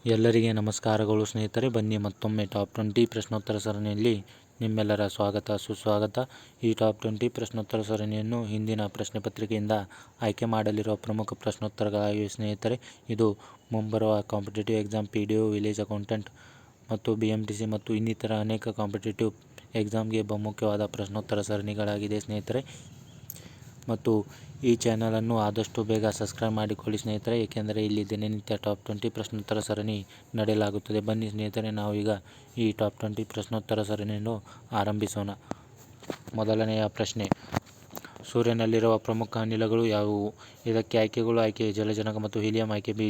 ಎಲ್ಲರಿಗೆ ನಮಸ್ಕಾರಗಳು ಸ್ನೇಹಿತರೆ. ಬನ್ನಿ ಮತ್ತೊಮ್ಮೆ ಟಾಪ್ 20 ಪ್ರಶ್ನೋತ್ತರ ಸರಣಿಯಲ್ಲಿ ನಿಮ್ಮೆಲ್ಲರ ಸ್ವಾಗತ ಸುಸ್ವಾಗತ. ಈ ಟಾಪ್ 20 ಪ್ರಶ್ನೋತ್ತರ ಸರಣಿಯನ್ನು ಹಿಂದಿನ ಪ್ರಶ್ನೆ ಪತ್ರಿಕೆಯಿಂದ ಆಯ್ಕೆ ಮಾಡಲಿರುವ ಪ್ರಮುಖ ಪ್ರಶ್ನೋತ್ತರಗಳಾಗಿವೆ ಸ್ನೇಹಿತರೆ. ಇದು ಮುಂಬರುವ competitive exam, PDO, village accountant ಮತ್ತು BMTC ಮತ್ತು ಇನ್ನಿತರ ಅನೇಕ ಕಾಂಪಿಟೇಟಿವ್ ಎಕ್ಸಾಮ್ಗೆ ಬಹುಮುಖ್ಯವಾದ ಪ್ರಶ್ನೋತ್ತರ ಸರಣಿಗಳಾಗಿದೆ ಸ್ನೇಹಿತರೆ. ಮತ್ತು ಈ ಚಾನಲನ್ನು ಆದಷ್ಟು ಬೇಗ ಸಬ್ಸ್ಕ್ರೈಬ್ ಮಾಡಿಕೊಳ್ಳಿ ಸ್ನೇಹಿತರೆ, ಏಕೆಂದರೆ ಇಲ್ಲಿ ದಿನನಿತ್ಯ ಟಾಪ್ 20 ಪ್ರಶ್ನೋತ್ತರ ಸರಣಿ ನಡೆಯಲಾಗುತ್ತದೆ. ಬನ್ನಿ ಸ್ನೇಹಿತರೆ, ನಾವೀಗ ಈ ಟಾಪ್ 20 ಪ್ರಶ್ನೋತ್ತರ ಸರಣಿಯನ್ನು ಆರಂಭಿಸೋಣ. ಮೊದಲನೆಯ ಪ್ರಶ್ನೆ, ಸೂರ್ಯನಲ್ಲಿರುವ ಪ್ರಮುಖ ಅನಿಲಗಳು ಯಾವುವು? ಇದಕ್ಕೆ ಆಯ್ಕೆಗಳು: ಆಯ್ಕೆ ಎ ಜಲಜನಕ ಮತ್ತು ಹೀಲಿಯಂ, ಆಯ್ಕೆ ಬಿ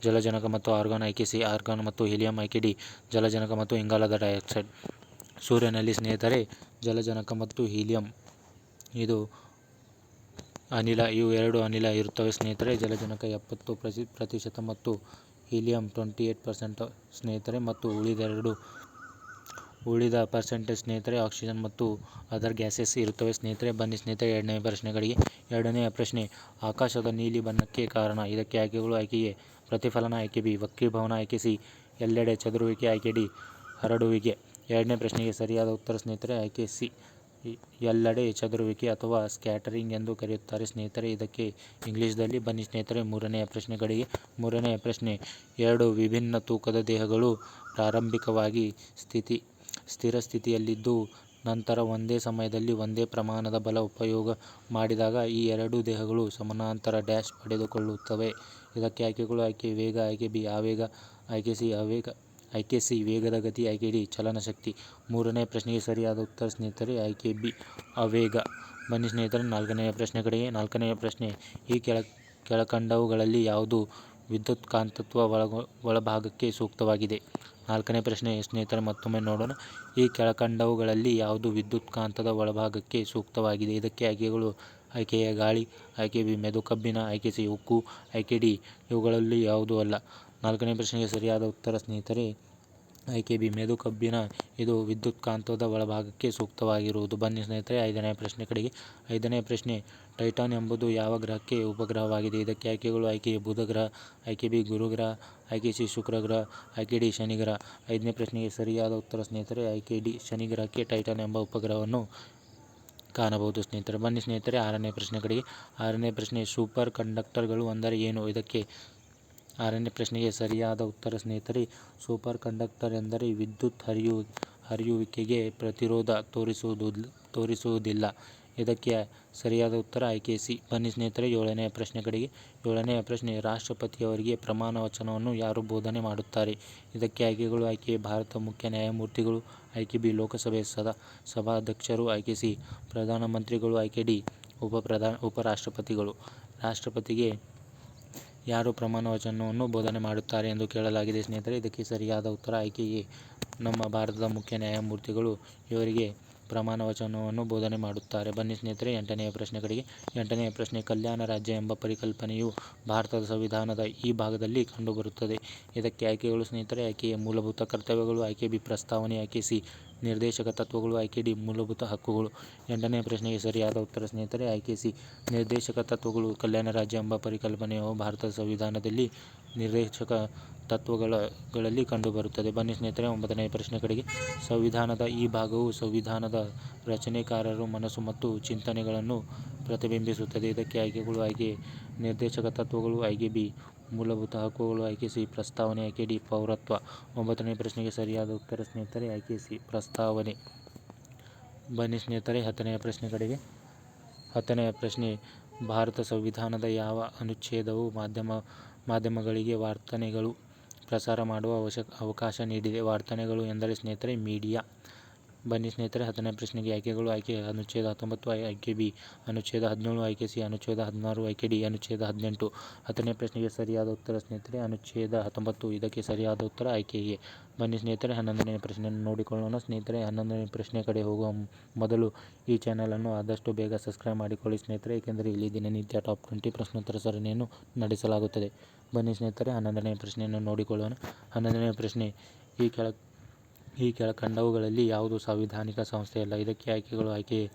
ಜಲಜನಕ ಮತ್ತು ಆರ್ಗಾನ್, ಆಯ್ಕೆ ಸಿ ಆರ್ಗಾನ್ ಮತ್ತು ಹೀಲಿಯಂ, ಆಯ್ಕೆ ಡಿ ಜಲಜನಕ ಮತ್ತು ಇಂಗಾಲದ ಡೈಆಕ್ಸೈಡ್. ಸೂರ್ಯನಲ್ಲಿ ಸ್ನೇಹಿತರೆ ಜಲಜನಕ ಮತ್ತು ಹೀಲಿಯಂ ಇದು ಅನಿಲ, ಇವು ಎರಡು ಅನಿಲ ಇರುತ್ತವೆ ಸ್ನೇಹಿತರೆ. ಜಲಜನಕ 70% ಮತ್ತು ಹೀಲಿಯಂ 28% ಸ್ನೇಹಿತರೆ, ಮತ್ತು ಉಳಿದ ಪರ್ಸೆಂಟೇಜ್ ಸ್ನೇಹಿತರೆ ಆಕ್ಸಿಜನ್ ಮತ್ತು ಅದರ್ ಗ್ಯಾಸಸ್ ಇರುತ್ತವೆ ಸ್ನೇಹಿತರೆ. ಬನ್ನಿ ಸ್ನೇಹಿತರೆ ಎರಡನೇ ಪ್ರಶ್ನೆಗಳಿಗೆ. ಎರಡನೆಯ ಪ್ರಶ್ನೆ, ಆಕಾಶದ ನೀಲಿ ಬಣ್ಣಕ್ಕೆ ಕಾರಣ? ಇದಕ್ಕೆ ಆಯ್ಕೆಗಳು: ಆಯ್ಕೆ ಎ ಪ್ರತಿಫಲನ, ಆಯ್ಕೆ ಬಿ ವಕ್ರೀಭವನ, ಆಯ್ಕೆ ಸಿ ಎಲ್ಲೆಡೆ ಚದುರುವಿಕೆ, ಆಯ್ಕೆ ಡಿ ಹರಡುವಿಕೆ. ಎರಡನೇ ಪ್ರಶ್ನೆಗೆ ಸರಿಯಾದ ಉತ್ತರ ಸ್ನೇಹಿತರೆ ಆಯ್ಕೆ ಸಿ ಎಲ್ಲೆಡೆ ಚದುರುವಿಕೆ ಅಥವಾ ಸ್ಕ್ಯಾಟರಿಂಗ್ ಎಂದು ಕರೆಯುತ್ತಾರೆ ಸ್ನೇಹಿತರೆ ಇದಕ್ಕೆ ಇಂಗ್ಲಿಷ್ದಲ್ಲಿ. ಬನ್ನಿ ಸ್ನೇಹಿತರೆ ಮೂರನೆಯ ಪ್ರಶ್ನೆಗಳಿಗೆ. ಮೂರನೆಯ ಪ್ರಶ್ನೆ, ಎರಡು ವಿಭಿನ್ನ ತೂಕದ ದೇಹಗಳು ಪ್ರಾರಂಭಿಕವಾಗಿ ಸ್ಥಿರ ಸ್ಥಿತಿಯಲ್ಲಿದ್ದು ನಂತರ ಒಂದೇ ಸಮಯದಲ್ಲಿ ಒಂದೇ ಪ್ರಮಾಣದ ಬಲ ಉಪಯೋಗ ಮಾಡಿದಾಗ ಈ ಎರಡೂ ದೇಹಗಳು ಸಮಾನಾಂತರ ಡ್ಯಾಶ್ ಪಡೆದುಕೊಳ್ಳುತ್ತವೆ. ಇದಕ್ಕೆ ಆಯ್ಕೆಗಳು: ಆಯ್ಕೆ ವೇಗ, ಆಯ್ಕೆ ಬಿ ಆವೇಗ, ಆಯ್ಕೆ ಸಿ ವೇಗದ ಗತಿ, ಆಯ್ಕೆ ಡಿ ಚಲನಶಕ್ತಿ. ಮೂರನೇ ಪ್ರಶ್ನೆಗೆ ಸರಿಯಾದ ಉತ್ತರ ಸ್ನೇಹಿತರೆ ಆಯ್ಕೆ ಬಿ ಆವೇಗ. ಬನ್ನಿ ಸ್ನೇಹಿತರೆ ನಾಲ್ಕನೆಯ ಪ್ರಶ್ನೆ ಕಡೆಗೆ. ನಾಲ್ಕನೆಯ ಪ್ರಶ್ನೆ, ಈ ಕೆಳಕಂಡವುಗಳಲ್ಲಿ ಯಾವುದು ವಿದ್ಯುತ್ಕಾಂತತ್ವ ಒಳಭಾಗಕ್ಕೆ ಸೂಕ್ತವಾಗಿದೆ? ನಾಲ್ಕನೇ ಪ್ರಶ್ನೆ ಸ್ನೇಹಿತರೆ ಮತ್ತೊಮ್ಮೆ ನೋಡೋಣ. ಈ ಕೆಳಕಂಡವುಗಳಲ್ಲಿ ಯಾವುದು ವಿದ್ಯುತ್ಕಾಂತದ ಒಳಭಾಗಕ್ಕೆ ಸೂಕ್ತವಾಗಿದೆ? ಇದಕ್ಕೆ ಆಯ್ಕೆಗಳು: ಆಯ್ಕೆ ಎ ಗಾಳಿ, ಆಯ್ಕೆ ಬಿ ಮೆದುಕಬ್ಬಿಣ, ಆಯ್ಕೆ ಸಿ ಉಕ್ಕು, ಆಯ್ಕೆ ಡಿ ಇವುಗಳಲ್ಲಿ ಯಾವುದೂ ಅಲ್ಲ. ನಾಲ್ಕನೇ ಪ್ರಶ್ನೆಗೆ ಸರಿಯಾದ ಉತ್ತರ ಸ್ನೇಹಿತರೆ ಆಯ್ಕೆ ಬಿ ಮೆದುಕಬ್ಬಿಣ ಇದು ವಿದ್ಯುತ್ಕಾಂತದ ಒಳಭಾಗಕ್ಕೆ ಸೂಕ್ತವಾಗಿರುವುದು. ಬನ್ನಿ ಸ್ನೇಹಿತರೆ ಐದನೇ ಪ್ರಶ್ನೆ ಕಡೆಗೆ. ಐದನೇ ಪ್ರಶ್ನೆ, ಟೈಟಾನ್ ಎಂಬುದು ಯಾವ ಗ್ರಹಕ್ಕೆ ಉಪಗ್ರಹವಾಗಿದೆ? ಇದಕ್ಕೆ ಆಯ್ಕೆಗಳು: ಆಯ್ಕೆ ಎ ಬುಧ ಗ್ರಹ, ಆಯ್ಕೆ ಬಿ ಗುರು ಗ್ರಹ, ಆಯ್ಕೆ ಸಿ ಶುಕ್ರ ಗ್ರಹ, ಆಯ್ಕೆ ಡಿ ಶನಿ ಗ್ರಹ. ಐದನೇ ಪ್ರಶ್ನೆಗೆ ಸರಿಯಾದ ಉತ್ತರ ಸ್ನೇಹಿತರೆ ಆಯ್ಕೆ ಡಿ ಶನಿ ಗ್ರಹಕ್ಕೆ ಟೈಟಾನ್ ಎಂಬ ಉಪಗ್ರಹವನ್ನು ಕಾಣಬಹುದು ಸ್ನೇಹಿತರೆ. ಬನ್ನಿ ಸ್ನೇಹಿತರೆ ಆರನೇ ಪ್ರಶ್ನೆ ಕಡೆಗೆ. ಆರನೇ ಪ್ರಶ್ನೆ, ಸೂಪರ್ ಕಂಡಕ್ಟರ್ಗಳು ಅಂದರೆ ಏನು? ಇದಕ್ಕೆ ಆರನೇ ಪ್ರಶ್ನೆಗೆ ಸರಿಯಾದ ಉತ್ತರ ಸ್ನೇಹಿತರೆ ಸೂಪರ್ ಕಂಡಕ್ಟರ್ ಎಂದರೆ ವಿದ್ಯುತ್ ಹರಿಯುವಿಕೆಗೆ ಪ್ರತಿರೋಧ ತೋರಿಸುವುದಿಲ್ಲ. ಇದಕ್ಕೆ ಸರಿಯಾದ ಉತ್ತರ ಆಯ್ಕೆ ಸಿ. ಬನ್ನಿ ಸ್ನೇಹಿತರೆ ಏಳನೆಯ ಪ್ರಶ್ನೆ ಕಡೆಗೆ. ಏಳನೆಯ ಪ್ರಶ್ನೆ, ರಾಷ್ಟ್ರಪತಿಯವರಿಗೆ ಪ್ರಮಾಣ ವಚನವನ್ನು ಯಾರು ಬೋಧನೆ ಮಾಡುತ್ತಾರೆ? ಇದಕ್ಕೆ ಆಯ್ಕೆಗಳು: ಆಯ್ಕೆ ಎ ಭಾರತ ಮುಖ್ಯ ನ್ಯಾಯಮೂರ್ತಿಗಳು, ಆಯ್ಕೆ ಬಿ ಲೋಕಸಭೆ ಸಭಾಧ್ಯಕ್ಷರು, ಆಯ್ಕೆ ಸಿ ಪ್ರಧಾನಮಂತ್ರಿಗಳು, ಆಯ್ಕೆ ಡಿ ಉಪರಾಷ್ಟ್ರಪತಿಗಳು. ರಾಷ್ಟ್ರಪತಿಗೆ ಯಾರು ಪ್ರಮಾಣ ವಚನವನ್ನು ಬೋಧನೆ ಮಾಡುತ್ತಾರೆ ಎಂದು ಕೇಳಲಾಗಿದೆ ಸ್ನೇಹಿತರೆ. ಇದಕ್ಕೆ ಸರಿಯಾದ ಉತ್ತರ ಆಯ್ಕೆ ಎ ನಮ್ಮ ಭಾರತದ ಮುಖ್ಯ ನ್ಯಾಯಮೂರ್ತಿಗಳು ಇವರಿಗೆ ಪ್ರಮಾಣ ವಚನವನ್ನು ಬೋಧನೆ ಮಾಡುತ್ತಾರೆ. ಬನ್ನಿ ಸ್ನೇಹಿತರೆ ಎಂಟನೆಯ ಪ್ರಶ್ನೆ ಕಡೆಗೆ. ಎಂಟನೆಯ ಪ್ರಶ್ನೆ, ಕಲ್ಯಾಣ ರಾಜ್ಯ ಎಂಬ ಪರಿಕಲ್ಪನೆಯು ಭಾರತದ ಸಂವಿಧಾನದ ಈ ಭಾಗದಲ್ಲಿ ಕಂಡುಬರುತ್ತದೆ. ಇದಕ್ಕೆ ಆಯ್ಕೆಗಳು ಸ್ನೇಹಿತರೆ: ಆಯ್ಕೆ ಎ ಮೂಲಭೂತ ಕರ್ತವ್ಯಗಳು, ಆಯ್ಕೆ ಬಿ ಪ್ರಸ್ತಾವನೆ, ಆಯ್ಕೆ ಸಿ ನಿರ್ದೇಶಕ ತತ್ವಗಳು, ಆಯ್ಕೆ ಡಿ ಮೂಲಭೂತ ಹಕ್ಕುಗಳು. ಎಂಟನೆಯ ಪ್ರಶ್ನೆಗೆ ಸರಿಯಾದ ಉತ್ತರ ಸ್ನೇಹಿತರೆ ಆಯ್ಕೆ ಸಿ ನಿರ್ದೇಶಕ ತತ್ವಗಳು. ಕಲ್ಯಾಣ ರಾಜ್ಯ ಎಂಬ ಪರಿಕಲ್ಪನೆಯು ಭಾರತದ ಸಂವಿಧಾನದಲ್ಲಿ ನಿರ್ದೇಶಕ ತತ್ವಗಳಲ್ಲಿ ಕಂಡುಬರುತ್ತದೆ. ಬನ್ನಿ ಸ್ನೇಹಿತರೆ ಒಂಬತ್ತನೆಯ ಪ್ರಶ್ನೆ ಕಡೆಗೆ. ಸಂವಿಧಾನದ ಈ ಭಾಗವು ಸಂವಿಧಾನದ ರಚನೆಕಾರರ ಮನಸ್ಸು ಮತ್ತು ಚಿಂತನೆಗಳನ್ನು ಪ್ರತಿಬಿಂಬಿಸುತ್ತದೆ. ಇದಕ್ಕೆ ಆಯ್ಕೆಗಳು: ಆಯ್ಕೆ ಎ ನಿರ್ದೇಶಕ ತತ್ವಗಳು, ಆಯ್ಕೆ ಬಿ ಮೂಲಭೂತ ಹಕ್ಕುಗಳು, ಆಯ್ಕೆ ಸಿ ಪ್ರಸ್ತಾವನೆ, ಆಯ್ಕೆ ಡಿ ಪೌರತ್ವ. ಒಂಬತ್ತನೇ ಪ್ರಶ್ನೆಗೆ ಸರಿಯಾದ ಉತ್ತರ ಸ್ನೇಹಿತರೆ ಆಯ್ಕೆ ಸಿ ಪ್ರಸ್ತಾವನೆ. ಬನ್ನಿ ಸ್ನೇಹಿತರೆ ಹತ್ತನೆಯ ಪ್ರಶ್ನೆ ಕಡೆಗೆ. ಹತ್ತನೆಯ ಪ್ರಶ್ನೆ, ಭಾರತ ಸಂವಿಧಾನದ ಯಾವ ಅನುಚ್ಛೇದವು ಮಾಧ್ಯಮಗಳಿಗೆ ವಾರ್ತೆಗಳು ಪ್ರಸಾರ ಮಾಡುವ ಅವಕಾಶ ನೀಡಿದೆ? ವಾರ್ತೆಗಳು ಎಂದರೆ ಸ್ನೇಹಿತರೆ ಮೀಡಿಯಾ. ಬನ್ನಿ ಸ್ನೇಹಿತರೆ ಹತ್ತನೇ ಪ್ರಶ್ನೆಗೆ ಆಯ್ಕೆಗಳು: ಆಯ್ಕೆ ಅನುಚ್ಛೇದ 19, ಆಯ್ಕೆ ಬಿ ಅನುಚ್ಛೇದ 17, ಆಯ್ಕೆ ಸಿ ಅನುಚ್ಛೇದ 16, ಆಯ್ಕೆ ಡಿ ಅನುಚ್ಛೇದ 18. ಹತ್ತನೇ ಪ್ರಶ್ನೆಗೆ ಸರಿಯಾದ ಉತ್ತರ ಸ್ನೇಹಿತರೆ ಅನುಚ್ಛೇದ 19 ಇದಕ್ಕೆ ಸರಿಯಾದ ಉತ್ತರ ಆಯ್ಕೆ ಎ. ಬನ್ನಿ ಸ್ನೇಹಿತರೆ 11ನೇ ಪ್ರಶ್ನೆಯನ್ನು ನೋಡಿಕೊಳ್ಳೋಣ. ಸ್ನೇಹಿತರೆ 11ನೇ ಪ್ರಶ್ನೆ ಕಡೆ ಹೋಗುವ ಮೊದಲು ಈ ಚಾನಲನ್ನು ಆದಷ್ಟು ಬೇಗ ಸಬ್ಸ್ಕ್ರೈಬ್ ಮಾಡಿಕೊಳ್ಳಿ ಸ್ನೇಹಿತರೆ, ಏಕೆಂದರೆ ಇಲ್ಲಿ ದಿನನಿತ್ಯ ಟಾಪ್ 20 ಪ್ರಶ್ನೋತ್ತರ ಸರಣಿಯನ್ನು ನಡೆಸಲಾಗುತ್ತದೆ. ಬನ್ನಿ ಸ್ನೇಹಿತರೆ 11ನೇ ಪ್ರಶ್ನೆಯನ್ನು ನೋಡಿಕೊಳ್ಳೋಣ. 11ನೇ ಪ್ರಶ್ನೆ, ಈ ಕೆಳಕಂಡವುಗಳಲ್ಲಿ ಯಾವುದು ಸಾಂವಿಧಾನಿಕ ಸಂಸ್ಥೆಯಲ್ಲ? ಇದಕ್ಕೆ ಆಯ್ಕೆಗಳು: ಆಯ್ಕೆ ಎ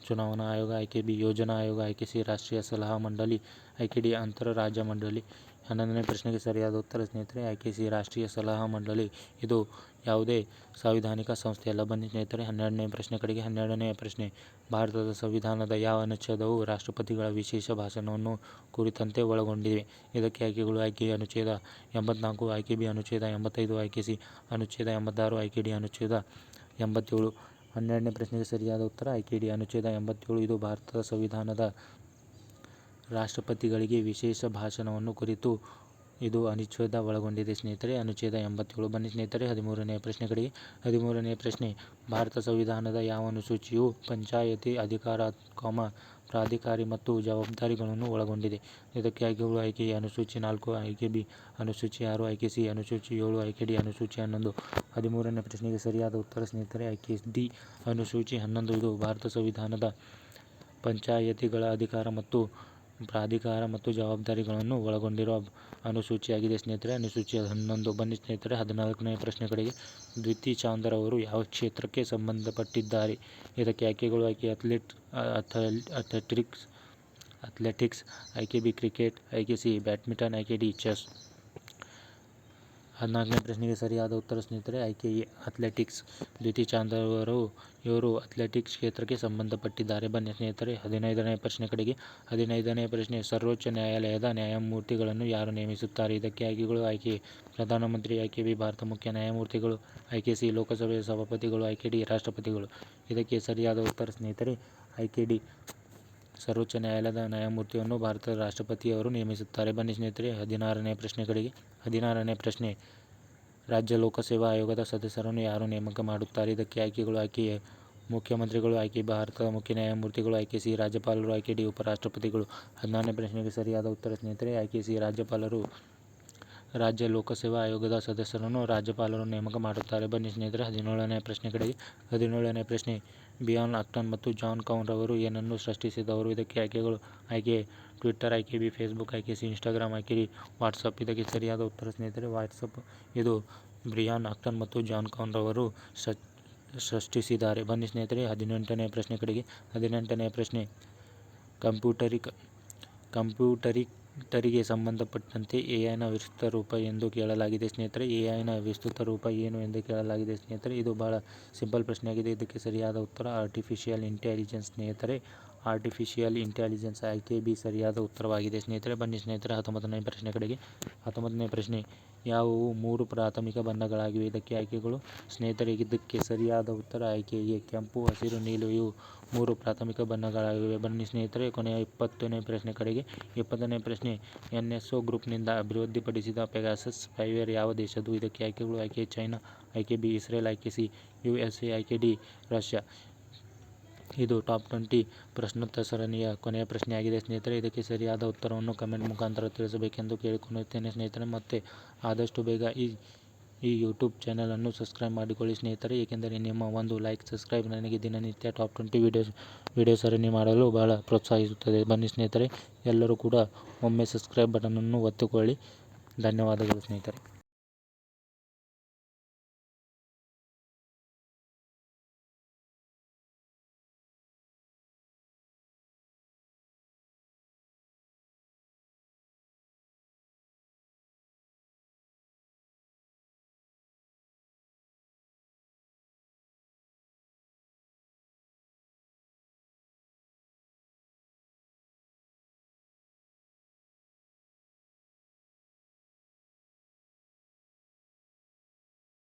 ಚುನಾವಣಾ ಆಯೋಗ, ಆಯ್ಕೆ ಬಿ ಯೋಜನಾ ಆಯೋಗ, ಆಯ್ಕೆ ಸಿ ರಾಷ್ಟ್ರೀಯ ಸಲಹಾ ಮಂಡಳಿ, ಆಯ್ಕೆ ಡಿ ಅಂತರ ರಾಜ್ಯ ಮಂಡಳಿ. 11ನೇ ಪ್ರಶ್ನೆಗೆ ಸರಿಯಾದ ಉತ್ತರ ಸ್ನೇಹಿತರೆ ಆಯ್ಕೆ ಸಿ ರಾಷ್ಟ್ರೀಯ ಸಲಹಾ ಮಂಡಳಿ. ಇದು ಯಾವುದೇ ಸಾಂವಿಧಾನಿಕ ಸಂಸ್ಥೆಯಲ್ಲ. ಬನ್ನಿ ಸ್ನೇಹಿತರೆ 12ನೇ ಪ್ರಶ್ನೆ ಕಡೆಗೆ. 12ನೇ ಪ್ರಶ್ನೆ, ಭಾರತದ ಸಂವಿಧಾನದ ಯಾವ ಅನುಚ್ಛೇದವು ರಾಷ್ಟ್ರಪತಿಗಳ ವಿಶೇಷ ಭಾಷಣವನ್ನು ಕುರಿತಂತೆ ಒಳಗೊಂಡಿವೆ? ಇದಕ್ಕೆ ಆಯ್ಕೆಗಳು: ಆಯ್ಕೆ ಎ ಅನುಚ್ಛೇದ 84, ಆಯ್ಕೆ ಬಿ ಅನುಚ್ಛೇದ 85, ಆಯ್ಕೆ ಸಿ ಅನುಚ್ಛೇದ 86, ಆಯ್ಕೆ ಡಿ ಅನುಚ್ಛೇದ 87. 12ನೇ ಪ್ರಶ್ನೆಗೆ ಸರಿಯಾದ ಉತ್ತರ ಆಯ್ಕೆ ಡಿ ಅನುಚ್ಛೇದ 87. ಇದು ಭಾರತದ ಸಂವಿಧಾನದ ರಾಷ್ಟ್ರಪತಿಗಳಿಗೆ ವಿಶೇಷ ಭಾಷಣವನ್ನು ಕುರಿತು ಇದು ಅನುಚ್ಛೇದ ಒಳಗೊಂಡಿದೆ ಸ್ನೇಹಿತರೆ, ಅನುಚ್ಛೇದ 87. ಬನ್ನಿ ಸ್ನೇಹಿತರೆ 13ನೇ ಪ್ರಶ್ನೆ ಕಡೆಗೆ. 13ನೇ ಪ್ರಶ್ನೆ, ಭಾರತ ಸಂವಿಧಾನದ ಯಾವ ಅನುಸೂಚಿಯು ಪಂಚಾಯತಿ ಅಧಿಕಾರ, ಪ್ರಾಧಿಕಾರಿ ಮತ್ತು ಜವಾಬ್ದಾರಿಗಳನ್ನು ಒಳಗೊಂಡಿದೆ? ಇದಕ್ಕೆ ಆಯ್ಕೆಗಳು: ಆಯ್ಕೆ ಎ ಅನುಸೂಚಿ 4, ಆಯ್ಕೆ ಬಿ ಅನುಸೂಚಿ 6, ಆಯ್ಕೆ ಸಿ ಅನುಸೂಚಿ 7, ಆಯ್ಕೆ ಡಿ ಅನುಸೂಚಿ 11. 13ನೇ ಪ್ರಶ್ನೆಗೆ ಸರಿಯಾದ ಉತ್ತರ ಸ್ನೇಹಿತರೆ ಆಯ್ಕೆ ಡಿ ಅನುಸೂಚಿ 11. ಇದು ಭಾರತ ಸಂವಿಧಾನದ ಪಂಚಾಯತಿಗಳ ಅಧಿಕಾರ ಮತ್ತು ಪ್ರಾಧಿಕಾರ ಮತ್ತು ಜವಾಬ್ದಾರಿಗಳನ್ನು ಒಳಗೊಂಡಿರುವ ಅನುಸೂಚಿಯಾಗಿದೆ ಸ್ನೇಹಿತರೆ, ಅನುಸೂಚಿ 11. ಬನ್ನಿ ಸ್ನೇಹಿತರೆ 14ನೇ ಪ್ರಶ್ನೆ ಕಡೆಗೆ. ದ್ವಿತಿ ಚಾಂದರ್ ಅವರು ಯಾವ ಕ್ಷೇತ್ರಕ್ಕೆ ಸಂಬಂಧಪಟ್ಟಿದ್ದಾರೆ? ಇದಕ್ಕೆ ಆಯ್ಕೆಗಳು: ಆಯ್ಕೆ ಅಥ್ಲೆಟಿಕ್ಸ್, ಆಯ್ಕೆ ಬಿ ಕ್ರಿಕೆಟ್, ಆಯ್ಕೆ ಸಿ ಬ್ಯಾಡ್ಮಿಂಟನ್, ಆಯ್ಕೆ ಡಿ ಚೆಸ್. 14ನೇ ಪ್ರಶ್ನೆಗೆ ಸರಿಯಾದ ಉತ್ತರ ಸ್ನೇಹಿತರೆ ಆಯ್ಕೆ ಎ ಅಥ್ಲೆಟಿಕ್ಸ್. ದ್ವಿತಿ ಚಾಂದರ್ ಇವರು ಅಥ್ಲೆಟಿಕ್ಸ್ ಕ್ಷೇತ್ರಕ್ಕೆ ಸಂಬಂಧಪಟ್ಟಿದ್ದಾರೆ. ಬನ್ನಿ ಸ್ನೇಹಿತರೆ 15ನೇ ಪ್ರಶ್ನೆ ಕಡೆಗೆ. 15ನೇ ಪ್ರಶ್ನೆ, ಸರ್ವೋಚ್ಚ ನ್ಯಾಯಾಲಯದ ನ್ಯಾಯಮೂರ್ತಿಗಳನ್ನು ಯಾರು ನೇಮಿಸುತ್ತಾರೆ? ಇದಕ್ಕೆ ಆಯ್ಕೆಗಳು: ಆಯ್ಕೆ ಎ ಪ್ರಧಾನಮಂತ್ರಿ, ಆಯ್ಕೆ ಬಿ ಭಾರತ ಮುಖ್ಯ ನ್ಯಾಯಮೂರ್ತಿಗಳು, ಆಯ್ಕೆ ಸಿ ಲೋಕಸಭೆಯ ಸಭಾಪತಿಗಳು, ಆಯ್ಕೆ ಡಿ ರಾಷ್ಟ್ರಪತಿಗಳು. ಇದಕ್ಕೆ ಸರಿಯಾದ ಉತ್ತರ ಸ್ನೇಹಿತರೆ ಆಯ್ಕೆ ಡಿ ಸರ್ವೋಚ್ಚ ನ್ಯಾಯಾಲಯದ ನ್ಯಾಯಮೂರ್ತಿಯನ್ನು ಭಾರತದ ರಾಷ್ಟ್ರಪತಿಯವರು ನೇಮಿಸುತ್ತಾರೆ. ಬನ್ನಿ ಸ್ನೇಹಿತರೆ 16ನೇ ಪ್ರಶ್ನೆ ಕಡೆಗೆ. 16ನೇ ಪ್ರಶ್ನೆ, ರಾಜ್ಯ ಲೋಕಸೇವಾ ಆಯೋಗದ ಸದಸ್ಯರನ್ನು ಯಾರು ನೇಮಕ ಮಾಡುತ್ತಾರೆ? ಇದಕ್ಕೆ ಆಯ್ಕೆಗಳು: ಆಯ್ಕೆ ಎ ಮುಖ್ಯಮಂತ್ರಿಗಳು, ಆಯ್ಕೆ ಭಾರತದ ಮುಖ್ಯ ನ್ಯಾಯಮೂರ್ತಿಗಳು, ಆಯ್ಕೆ ಸಿ ರಾಜ್ಯಪಾಲರು, ಆಯ್ಕೆ ಡಿ ಉಪರಾಷ್ಟ್ರಪತಿಗಳು. 16ನೇ ಪ್ರಶ್ನೆಗೆ ಸರಿಯಾದ ಉತ್ತರ ಸ್ನೇಹಿತರೆ ಆಯ್ಕೆ ಸಿ ರಾಜ್ಯಪಾಲರು. ರಾಜ್ಯ ಲೋಕಸೇವಾ ಆಯೋಗದ ಸದಸ್ಯರನ್ನು ರಾಜ್ಯಪಾಲರು ನೇಮಕ ಮಾಡುತ್ತಾರೆ. ಬನ್ನಿ ಸ್ನೇಹಿತರೆ 17ನೇ ಪ್ರಶ್ನೆ ಕಡೆಗೆ. 17ನೇ ಪ್ರಶ್ನೆ, ಬಿಯಾನ್ ಆಕ್ಟನ್ ಮತ್ತು ಜಾನ್ ಕೌನ್ ರವರು ಏನನ್ನು ಸೃಷ್ಟಿಸಿದವರು? ಇದಕ್ಕೆ ಆಯ್ಕೆಗಳು: ಆಯ್ಕೆ ಎ ಟ್ವಿಟ್ಟರ್, ಆಯ್ಕೆ ಬಿ ಫೇಸ್ಬುಕ್, ಆಯ್ಕೆ ಸಿ ಇನ್ಸ್ಟಾಗ್ರಾಮ್, ಆಯ್ಕೆ ಡಿ ವಾಟ್ಸಪ್. ಇದಕ್ಕೆ ಸರಿಯಾದ ಉತ್ತರ ಸ್ನೇಹಿತರೆ ವಾಟ್ಸಪ್. ಇದು ಬ್ರಿಯಾನ್ ಆಕ್ಟನ್ ಮತ್ತು ಜಾನ್ ಕೌನ್ ರವರು ಸೃಷ್ಟಿಸಿದ್ದಾರೆ. ಬನ್ನಿ ಸ್ನೇಹಿತರೆ 18ನೇ ಪ್ರಶ್ನೆ ಕಡೆಗೆ. 18ನೇ ಪ್ರಶ್ನೆ, ಕಂಪ್ಯೂಟರಿಗೆ ಸಂಬಂಧಪಟ್ಟಂತೆ ಎಐನ ವಿಸ್ತೃತ ರೂಪ ಎಂದು ಕೇಳಲಾಗಿದೆ ಸ್ನೇಹಿತರೆ. ಎಐನ ವಿಸ್ತೃತ ರೂಪ ಏನು ಎಂದು ಕೇಳಲಾಗಿದೆ ಸ್ನೇಹಿತರೆ. ಇದು ಬಹಳ ಸಿಂಪಲ್ ಪ್ರಶ್ನೆಯಾಗಿದೆ. ಇದಕ್ಕೆ ಸರಿಯಾದ ಉತ್ತರ ಆರ್ಟಿಫಿಷಿಯಲ್ ಇಂಟೆಲಿಜೆನ್ಸ್ ಸ್ನೇಹಿತರೆ, ಆರ್ಟಿಫಿಷಿಯಲ್ ಇಂಟೆಲಿಜೆನ್ಸ್. ಆಯ್ಕೆ ಬಿ ಸರಿಯಾದ ಉತ್ತರವಾಗಿದೆ ಸ್ನೇಹಿತರೆ. ಬನ್ನಿ ಸ್ನೇಹಿತರೆ 19ನೇ ಪ್ರಶ್ನೆ ಕಡೆಗೆ. 19ನೇ ಪ್ರಶ್ನೆ, ಯಾವುವು 3 ಪ್ರಾಥಮಿಕ ಬಣ್ಣಗಳಾಗಿವೆ? ಇದಕ್ಕೆ ಆಯ್ಕೆಗಳು ಸ್ನೇಹಿತರೆ. ಇದಕ್ಕೆ ಸರಿಯಾದ ಉತ್ತರ ಆಯ್ಕೆ ಎ ಕೆಂಪು, ಹಸಿರು, ನೀಲಿ. ಇವು 3 ಪ್ರಾಥಮಿಕ ಬಣ್ಣಗಳಾಗಿವೆ. ಬನ್ನಿ ಸ್ನೇಹಿತರೆ ಕೊನೆಯ 20ನೇ ಪ್ರಶ್ನೆ ಕಡೆಗೆ. 20ನೇ ಪ್ರಶ್ನೆ, ಎನ್ಎಸ್ಒ ಗ್ರೂಪ್ನಿಂದ ಅಭಿವೃದ್ಧಿಪಡಿಸಿದ ಪೆಗಾಸಸ್ ಸ್ಪೈವೇರ್ ಯಾವ ದೇಶದ್ದು? ಇದಕ್ಕೆ ಆಯ್ಕೆಗಳು: ಆಯ್ಕೆ ಚೈನಾ, ಆಯ್ಕೆ ಬಿ ಇಸ್ರೇಲ್, ಆಯ್ಕೆ ಸಿ USA, ಆಯ್ಕೆ ಡಿ ರಷ್ಯಾ. ಇದು ಟಾಪ್ 20 ಪ್ರಶ್ನೋತ್ತರ ಸರಣಿಯ ಕೊನೆಯ ಪ್ರಶ್ನೆಯಾಗಿದೆ ಸ್ನೇಹಿತರೆ. ಇದಕ್ಕೆ ಸರಿಯಾದ ಉತ್ತರವನ್ನು ಕಮೆಂಟ್ ಮುಖಾಂತರ ತಿಳಿಸಬೇಕೆಂದು ಕೇಳಿಕೊಳ್ಳುತ್ತೇನೆ ಸ್ನೇಹಿತರೆ. ಮತ್ತು ಆದಷ್ಟು ಬೇಗ ಈ ಯೂಟ್ಯೂಬ್ ಚಾನಲನ್ನು ಸಬ್ಸ್ಕ್ರೈಬ್ ಮಾಡಿಕೊಳ್ಳಿ ಸ್ನೇಹಿತರೆ, ಏಕೆಂದರೆ ನಿಮ್ಮ ಒಂದು ಲೈಕ್, ಸಬ್ಸ್ಕ್ರೈಬ್ ನನಗೆ ದಿನನಿತ್ಯ ಟಾಪ್ 20 ವಿಡಿಯೋ ಸರಣಿ ಮಾಡಲು ಬಹಳ ಪ್ರೋತ್ಸಾಹಿಸುತ್ತದೆ. ಬನ್ನಿ ಸ್ನೇಹಿತರೆ ಎಲ್ಲರೂ ಕೂಡ ಒಮ್ಮೆ ಸಬ್ಸ್ಕ್ರೈಬ್ ಬಟನನ್ನು ಒತ್ತಿಕೊಳ್ಳಿ. ಧನ್ಯವಾದಗಳು ಸ್ನೇಹಿತರೆ.